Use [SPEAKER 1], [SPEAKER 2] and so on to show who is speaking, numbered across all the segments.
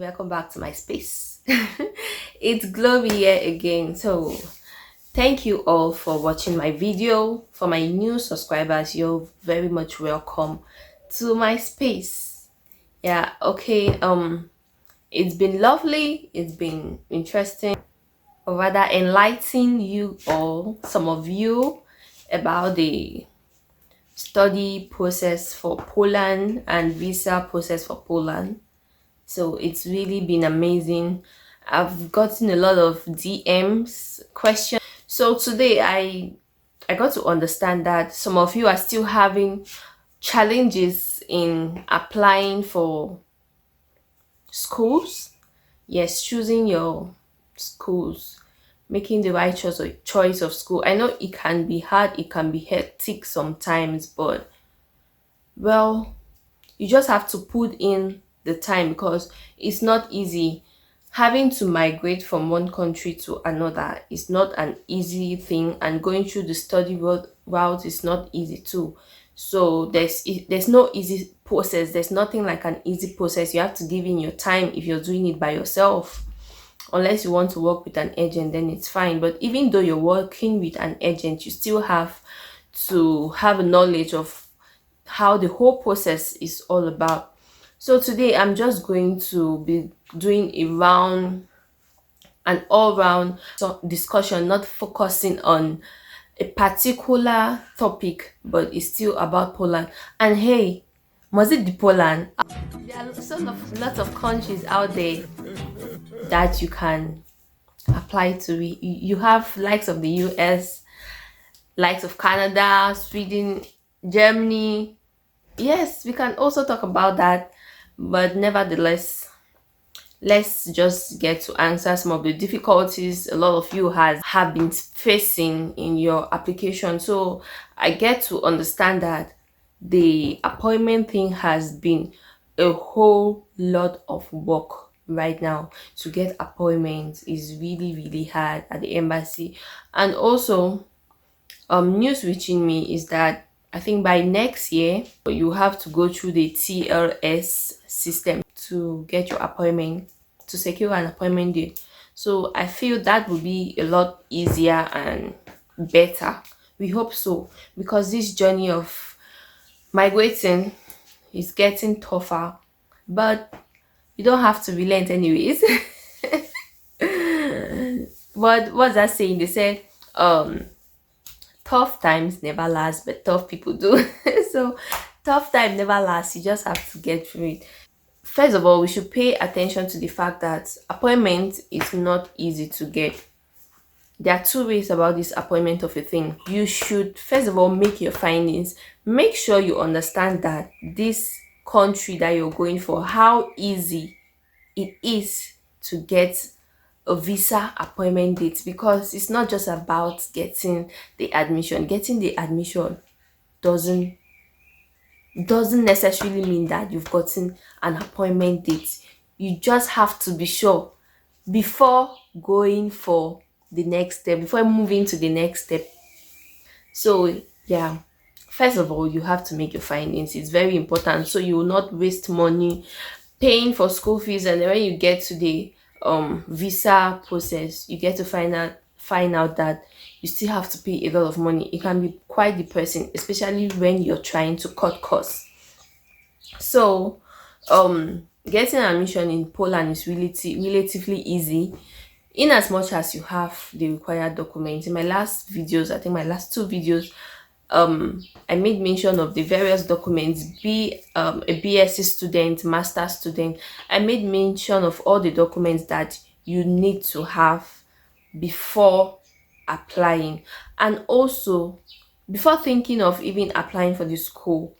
[SPEAKER 1] welcome back to my space. It's Glory here again. So thank you all for watching my video. For my new subscribers, you're very much welcome to my space. Yeah, okay. It's been lovely, it's been interesting, or rather enlightening you all, some of you, about the study process for Poland and visa process for Poland. So it's really been amazing. I've gotten a lot of DMs, questions. So today I got to understand that some of you are still having challenges in applying for schools. Yes, choosing your schools, making the right choice of school. I know it can be hard, it can be hectic sometimes, but well, you just have to put in the time because it's not easy. Having to migrate from one country to another is not an easy thing, and going through the study route is not easy too. So there's no easy process. There's nothing like an easy process. You have to give in your time if you're doing it by yourself. Unless you want to work with an agent, then it's fine. But even though you're working with an agent, you still have to have a knowledge of how the whole process is all about. So today I'm just going to be doing an all-round discussion, not focusing on a particular topic, but it's still about Poland. And hey, must it be Poland? There are lots of countries out there that you can apply to. You have likes of the US, likes of Canada, Sweden, Germany. Yes, we can also talk about that, but nevertheless, let's just get to answer some of the difficulties a lot of you have been facing in your application. So I get to understand that the appointment thing has been a whole lot of work right now. To get appointments is really hard at the embassy. And also, news reaching me is that I think by next year you have to go through the TLS system to get your appointment, to secure an appointment date. So I feel that will be a lot easier and better. We hope so, because this journey of migrating is getting tougher, but you don't have to relent anyways. But what's that saying? They said tough times never last, but tough people do. So tough time never lasts, you just have to get through it. First of all, we should pay attention to the fact that appointment is not easy to get. There are two ways about this appointment of a thing. You should first of all make your findings. Make sure you understand that this country that you're going for, how easy it is to get a visa appointment date, because it's not just about getting the admission. Getting the admission doesn't necessarily mean that you've gotten an appointment date. You just have to be sure before going for the next step, before moving to the next step. So yeah, first of all, you have to make your findings. It's very important, so you will not waste money paying for school fees, and then when you get to the visa process, you get to find out that you still have to pay a lot of money. It can be quite depressing, especially when you're trying to cut costs. So getting admission in Poland is relatively easy, in as much as you have the required documents. In my last videos, I think my last two videos, I made mention of the various documents. Be a BSc student, master student, I made mention of all the documents that you need to have before applying. And also, before thinking of even applying for the school,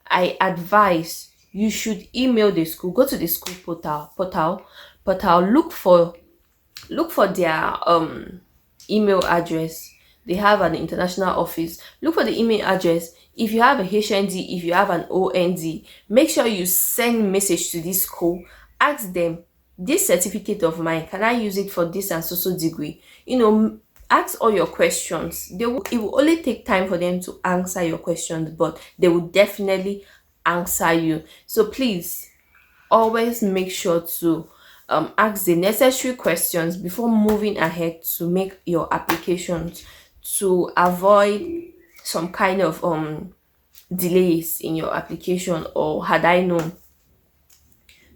[SPEAKER 1] I advise you should email the school. Go to the school portal, look for their email address. They have an international office. Look for the email address. If you have a HND, if you have an OND, make sure you send message to this school. Ask them, this certificate of mine, can I use it for this and so degree? Ask all your questions. It will only take time for them to answer your questions, but they will definitely answer you. So please always make sure to ask the necessary questions before moving ahead to make your applications, to avoid some kind of delays in your application, or had I known.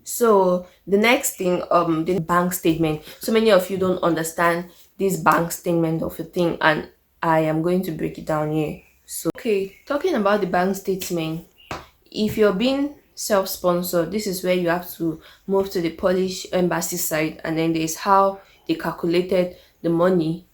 [SPEAKER 1] So the next thing, the bank statement. So many of you don't understand this bank statement of a thing, and I am going to break it down here. So okay, talking about the bank statement, if you're being self-sponsored, this is where you have to move to the Polish embassy side, and then there's how they calculated the money.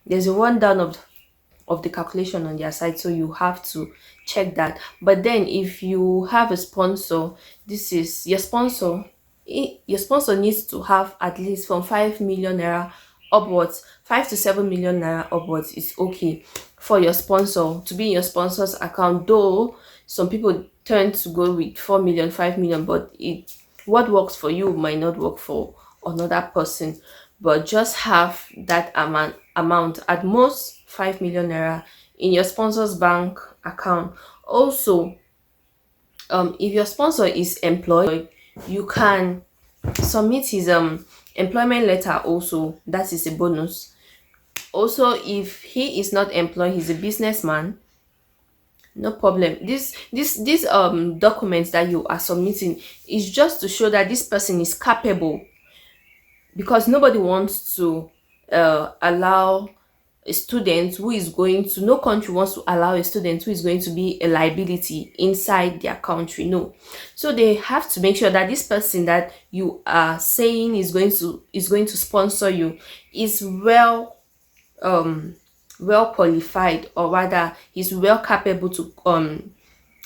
[SPEAKER 1] There's a rundown of the calculation on their side, so you have to check that. But then if you have a sponsor, this is your sponsor. Your sponsor needs to have at least from 5 million naira upwards. 5 to 7 million naira upwards is okay for your sponsor to be in your sponsor's account, though some people tend to go with 4 million, 5 million, but it what works for you might not work for another person. But just have that amount, at most 5 million naira, in your sponsor's bank account. Also, if your sponsor is employed, you can submit his employment letter also. That is a bonus. Also, if he is not employed, he's a businessman, no problem. This documents that you are submitting is just to show that this person is capable, because nobody wants to allow a student who is going to, no country wants to allow a student who is going to be a liability inside their country. No. So they have to make sure that this person that you are saying is going to sponsor you is well qualified, or rather he's well capable to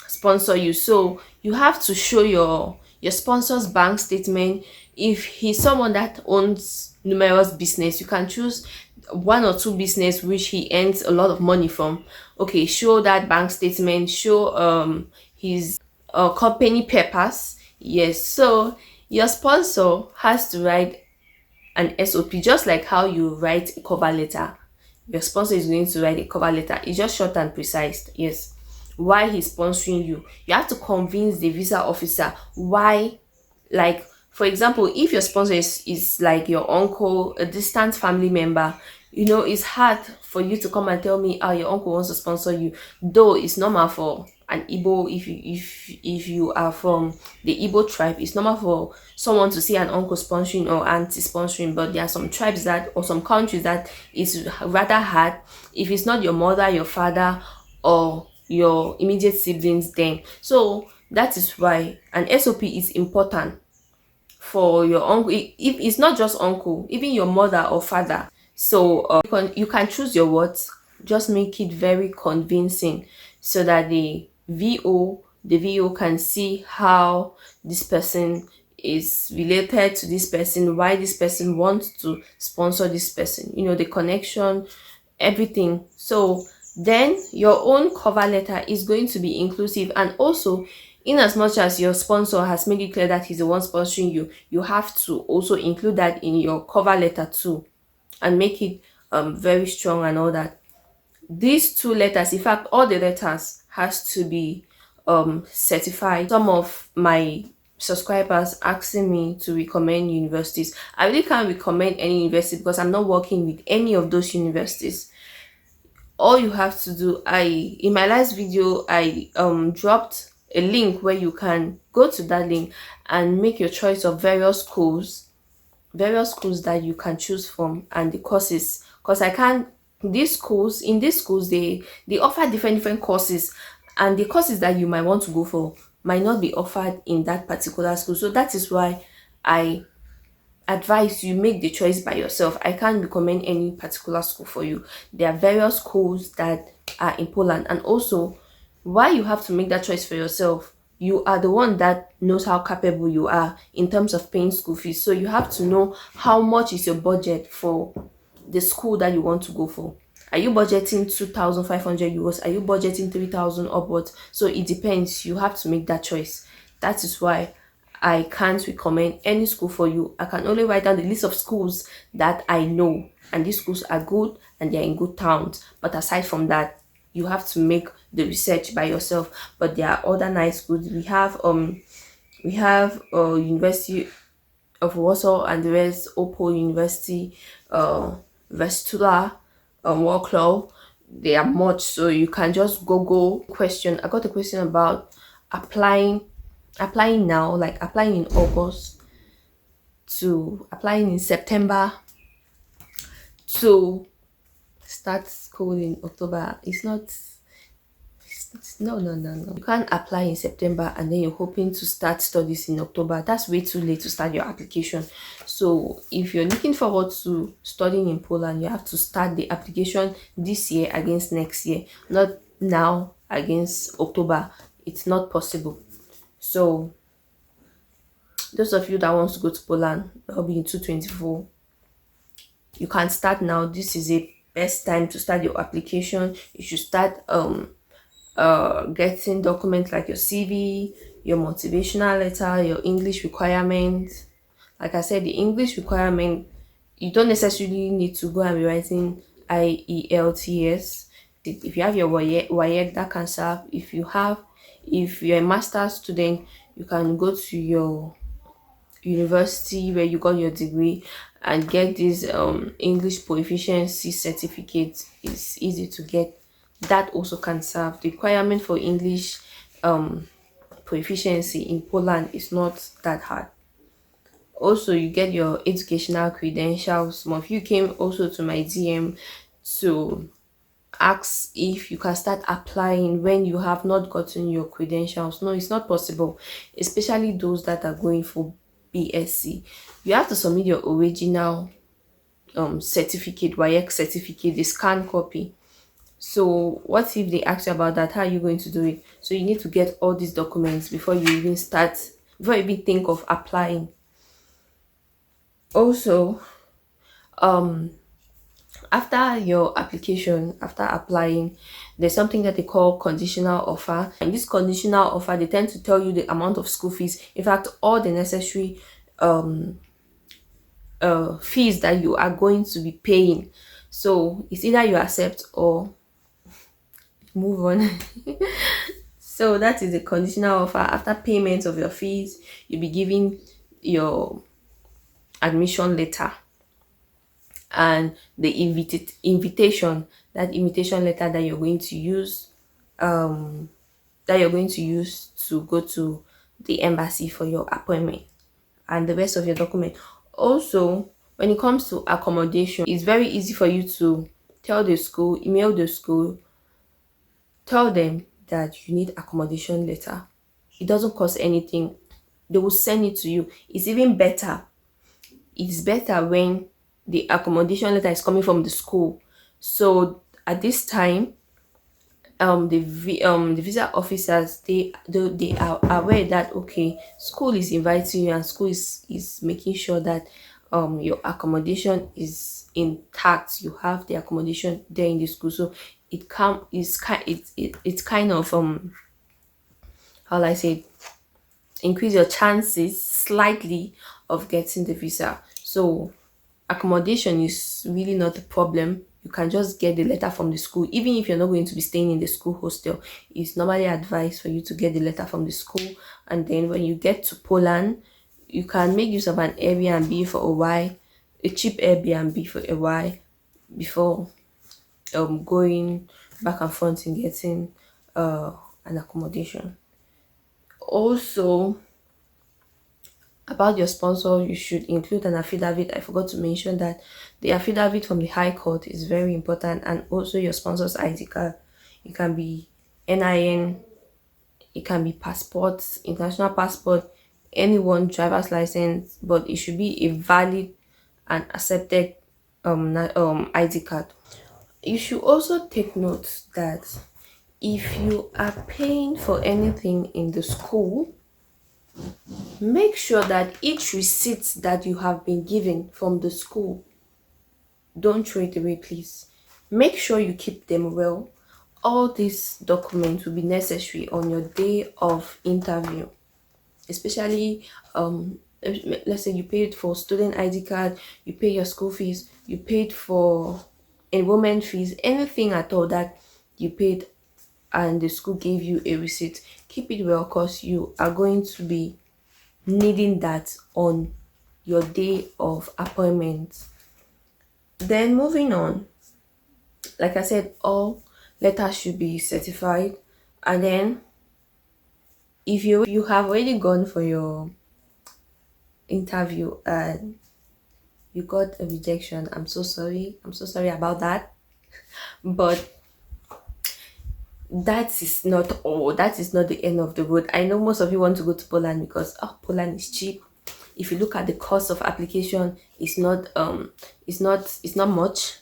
[SPEAKER 1] sponsor you. So you have to show your sponsor's bank statement. If he's someone that owns numerous business, you can choose one or two business which he earns a lot of money from. Okay, show that bank statement, show his company papers. Yes, so your sponsor has to write an SOP, just like how you write a cover letter. Your sponsor is going to write a cover letter. It's just short and precise. Yes, why he's sponsoring you. You have to convince the visa officer why. Like, for example, if your sponsor is like your uncle, a distant family member, it's hard for you to come and tell me, your uncle wants to sponsor you. Though it's normal for an Igbo, if you are from the Igbo tribe, it's normal for someone to see an uncle sponsoring or auntie sponsoring. But there are some tribes that, or some countries that it's rather hard. If it's not your mother, your father, or your immediate siblings, then so that is why an SOP is important for your uncle. If it's not just uncle, even your mother or father. So you can choose your words, just make it very convincing, so that the VO can see how this person is related to this person, why this person wants to sponsor this person, the connection, everything. So then your own cover letter is going to be inclusive. And also, in as much as your sponsor has made it clear that he's the one sponsoring you, you have to also include that in your cover letter too, and make it very strong and all that. These two letters, in fact all the letters, has to be certified. Some of my subscribers asking me to recommend universities. I really can't recommend any university because I'm not working with any of those universities. All you have to do, in my last video I dropped a link where you can go to that link and make your choice of various schools that you can choose from, and the courses, because I can't in these schools they offer different courses, and the courses that you might want to go for might not be offered in that particular school. So that is why I advise you make the choice by yourself. I can't recommend any particular school for you. There are various schools that are in Poland. And also, why you have to make that choice for yourself, you are the one that knows how capable you are in terms of paying school fees. So you have to know how much is your budget for the school that you want to go for. Are you budgeting 2,500 euros? Are you budgeting 3,000 upwards? So it depends. You have to make that choice. That is why I can't recommend any school for you. I can only write down the list of schools that I know, and these schools are good and they're in good towns. But aside from that, you have to make the research by yourself. But there are other nice schools. We have University of Warsaw and the rest, Oppo University, Vestula, Warclaw. They are much, so you can just Google question. I got a question about applying, applying now, like applying in August to applying in September to start school in October. It's not. No, no, no, no. You can't apply in September and then you're hoping to start studies in October. That's way too late to start your application. So if you're looking forward to studying in Poland, you have to start the application this year against next year, not now against October. It's not possible. So those of you that wants to go to Poland, that'll be in 2024. You can start now. This is a best time to start your application. You should start getting documents like your CV, your motivational letter, your English requirements. Like I said, the English requirement, you don't necessarily need to go and be writing IELTS. If you have your WAEC, that can serve. If you're a master's student, you can go to your university where you got your degree and get this English proficiency certificate. Is easy to get. That also can serve. The requirement for English proficiency in Poland is not that hard. Also, you get your educational credentials. Some of you came also to my DM to ask if you can start applying when you have not gotten your credentials. No, it's not possible, especially those that are going for BSc. You have to submit your original certificate, WAEC certificate, the scan copy. So what if they ask you about that? How are you going to do it? So you need to get all these documents before you even start, before you even think of applying. Also, after your application, after applying, there's something that they call conditional offer. And this conditional offer, they tend to tell you the amount of school fees, in fact all the necessary fees that you are going to be paying. So it's either you accept or move on. So that is a conditional offer. After payment of your fees, you'll be given your admission letter and the invitation, that invitation letter that you're going to use to go to the embassy for your appointment, and the rest of your document. Also, when it comes to accommodation, it's very easy for you to tell the school, email the school, tell them that you need accommodation letter. It doesn't cost anything. They will send it to you. It's even better. It's better when the accommodation letter is coming from the school. So at this time, the visa officers, they are aware that okay, school is inviting you and school is making sure that your accommodation is intact. You have the accommodation there in the school, so it's kind of how will I say, increase your chances slightly of getting the visa. So accommodation is really not a problem. You can just get the letter from the school. Even if you're not going to be staying in the school hostel, it's normally advised for you to get the letter from the school. And then when you get to Poland, you can make use of an Airbnb for a while, a cheap Airbnb for a while, before going back and forth and getting an accommodation. Also, about your sponsor, you should include an affidavit. I forgot to mention that the affidavit from the High Court is very important, and also your sponsor's ID card. It can be NIN, it can be passports, international passport, anyone, driver's license, but it should be a valid and accepted ID card. You should also take note that if you are paying for anything in the school, make sure that each receipt that you have been given from the school, don't throw it away, please. Make sure you keep them well. All these documents will be necessary on your day of interview, especially let's say you paid for student ID card, you pay your school fees, you paid for enrollment fees, anything at all that you paid and the school gave you a receipt. Keep it well, because you are going to be needing that on your day of appointment. Then moving on, like I said, all letters should be certified. And then if you have already gone for your interview and you got a rejection, I'm so sorry. I'm so sorry about that. But that is not all. That is not the end of the road. I know most of you want to go to Poland because Poland is cheap. If you look at the cost of application, it's not much.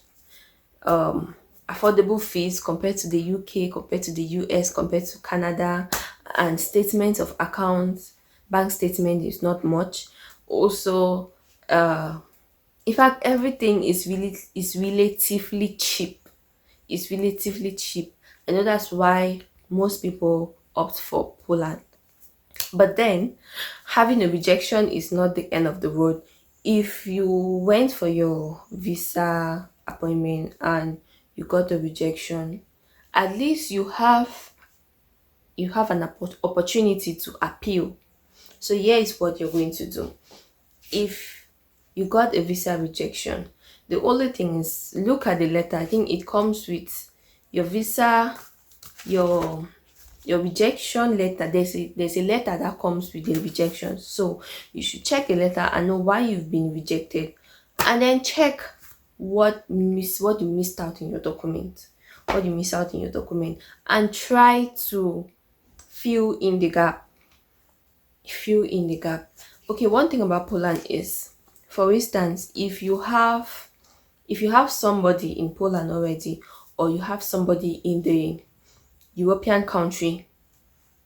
[SPEAKER 1] Affordable fees compared to the UK, compared to the US, compared to Canada, and statements of accounts, bank statement is not much. Also, in fact, everything is relatively cheap. It's relatively cheap. I know that's why most people opt for Poland. But then, having a rejection is not the end of the road. If you went for your visa appointment and you got a rejection, at least you have an opportunity to appeal. So here is what you're going to do. If you got a visa rejection, the only thing is look at the letter. I think it comes with your visa, your rejection letter. There's a letter that comes with the rejection, so you should check the letter and know why you've been rejected, and then check what you missed out in your document, and try to fill in the gap. Okay, one thing about Poland is, for instance, if you have somebody in Poland already, or you have somebody in the European country.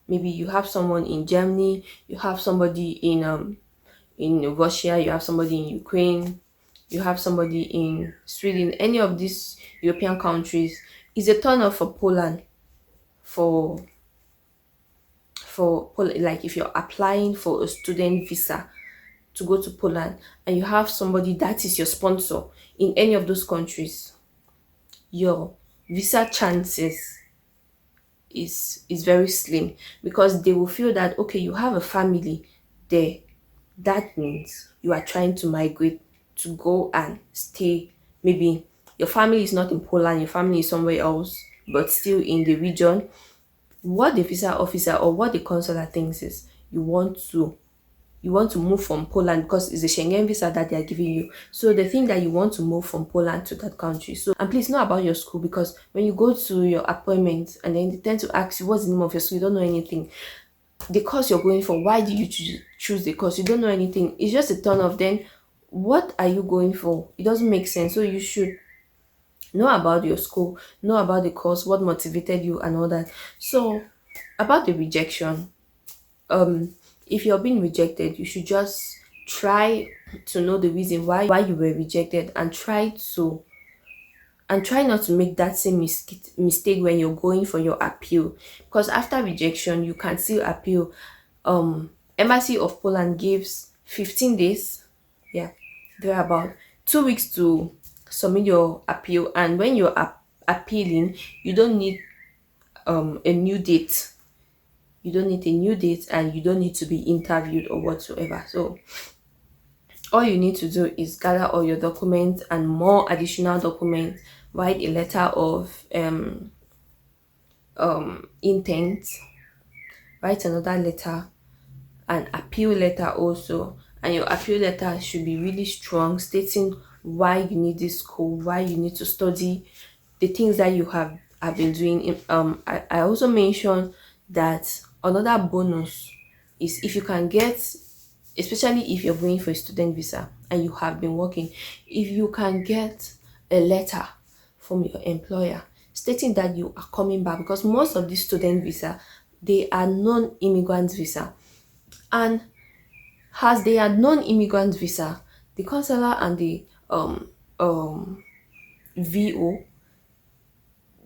[SPEAKER 1] Maybe you have someone in Germany, you have somebody in Russia, you have somebody in Ukraine, you have somebody in Sweden, any of these European countries. Is a turn off for Poland for like if you're applying for a student visa to go to Poland and you have somebody that is your sponsor in any of those countries, your visa chances is very slim, because they will feel that okay, you have a family there. That means you are trying to migrate to go and stay. Maybe your family is not in Poland, your family is somewhere else, but still in the region. What the visa officer or what the consular thinks is you want to move from Poland because it's a Schengen visa that they are giving you. So they think that you want to move from Poland to that country. So, and please know about your school, because when you go to your appointment and then they tend to ask you what's the name of your school, you don't know anything. The course you're going for, why did you choose the course? You don't know anything. It's just a turn off. Then what are you going for? It doesn't make sense. So you should know about your school, know about the course, what motivated you and all that. So about the rejection, if you're being rejected, you should just try to know the reason why you were rejected, and try not to make that same mistake when you're going for your appeal, because after rejection you can still appeal. Embassy of Poland gives 15 days, yeah, they're about 2 weeks to submit your appeal. And when you're appealing, you don't need a new date. And you don't need to be interviewed or whatsoever. So all you need to do is gather all your documents and more additional documents, write a letter of intent, write another letter, an appeal letter also. And your appeal letter should be really strong, stating why you need this school, why you need to study, the things that you have been doing. I also mentioned that another bonus is if you can get, especially if you're going for a student visa and you have been working, if you can get a letter from your employer stating that you are coming back, because most of these student visa, they are non-immigrant visa. And as they are non-immigrant visa, the consular and the VO,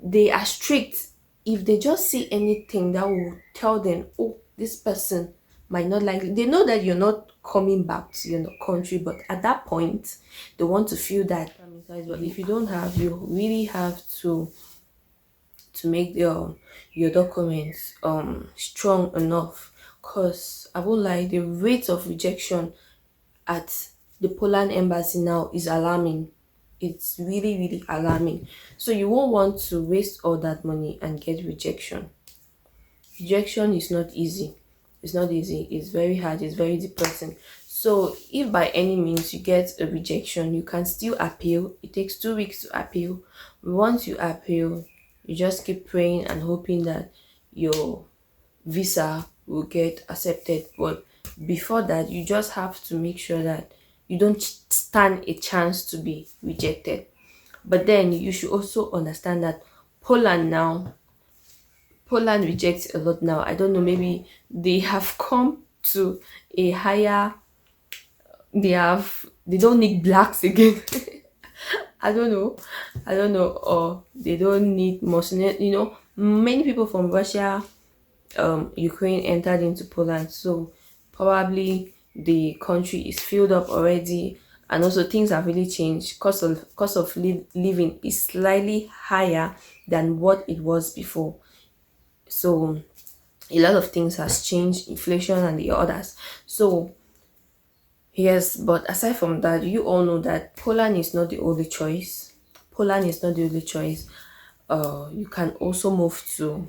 [SPEAKER 1] they are strict. If they just see anything that will tell them, oh, this person might not like it, they know that you're not coming back to your country, but at that point they want to feel that. But if you don't have, you really have to make your documents strong enough, because I won't lie, the rate of rejection at the Poland embassy now is alarming. It's really, really alarming. So you won't want to waste all that money and get rejection. Rejection is not easy. It's not easy. It's very hard. It's very depressing. So if by any means you get a rejection, you can still appeal. It takes 2 weeks to appeal. Once you appeal, you just keep praying and hoping that your visa will get accepted. But before that, you just have to make sure that you don't stand a chance to be rejected. But then you should also understand that Poland now Poland rejects a lot now. I don't know, maybe they have come to a higher, they don't need blacks again. I don't know. I don't know. Or they don't need Muslim, many people from Russia, Ukraine entered into Poland. So probably the country is filled up already, and also things have really changed. Cost of living is slightly higher than what it was before. So a lot of things has changed, inflation and the others. So yes, but aside from that, you all know that Poland is not the only choice. Poland is not the only choice. You can also move to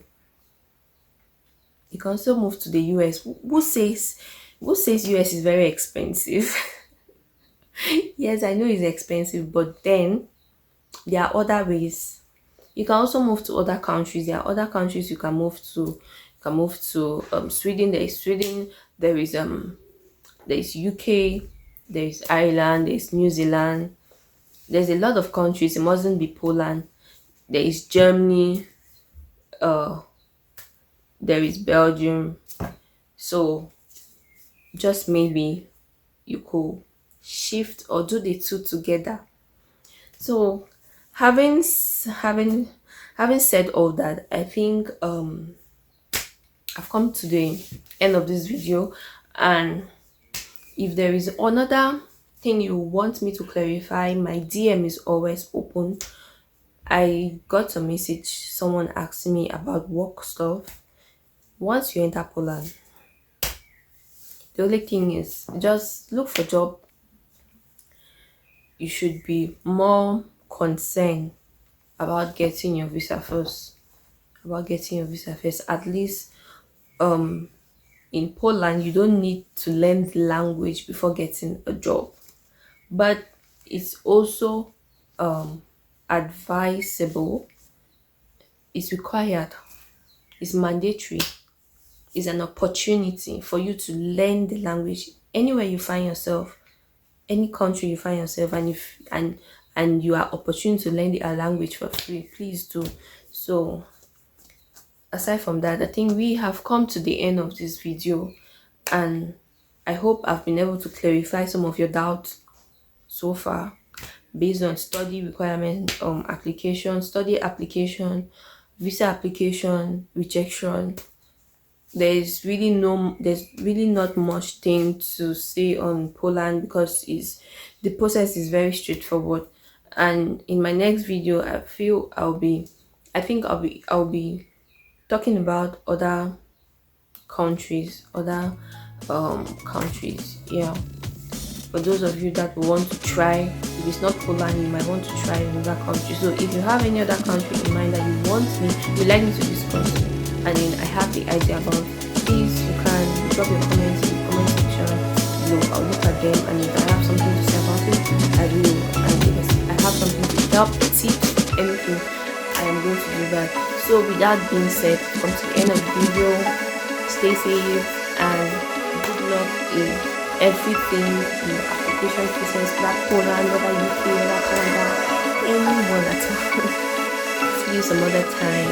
[SPEAKER 1] the US. Who says US is very expensive? Yes, I know it's expensive, but then there are other ways. You can also move to other countries. There are other countries you can move to. You can move to Sweden. There is Sweden. There is UK. There is Ireland. There is New Zealand. There's a lot of countries. It mustn't be Poland. There is Germany. There is Belgium. So just maybe you could shift or do the two together. So having said all that, I think I've come to the end of this video, and if there is another thing you want me to clarify, my DM is always open. I got a message, someone asked me about work stuff. Once you enter Poland, the only thing is just look for job. You should be more concerned about getting your visa first. At least in Poland, you don't need to learn the language before getting a job. But it's also advisable, it's required, it's mandatory, it's an opportunity for you to learn the language anywhere you find yourself, any country you find yourself, and you are opportune to learn the language for free, please do. So aside from that, I think we have come to the end of this video, and I hope I've been able to clarify some of your doubts so far based on study requirement, study application, visa application, rejection. There's really not much thing to say on Poland because the process is very straightforward. And in my next video, I'll be talking about other countries, yeah. For those of you that want to try, if it's not Poland, you might want to try another country. So if you have any other country in mind that you like me to discuss, and then I have the idea about, please, you can drop your comments in the comment section below. I'll look at them, and if I have something to say about it, I will. And if I have something to help, tips, anything, I am going to do that. So with that being said, come to the end of the video. Stay safe and good luck in everything in the application process, whether Poland, whether UK, whether Canada, anyone at all. See you some other time.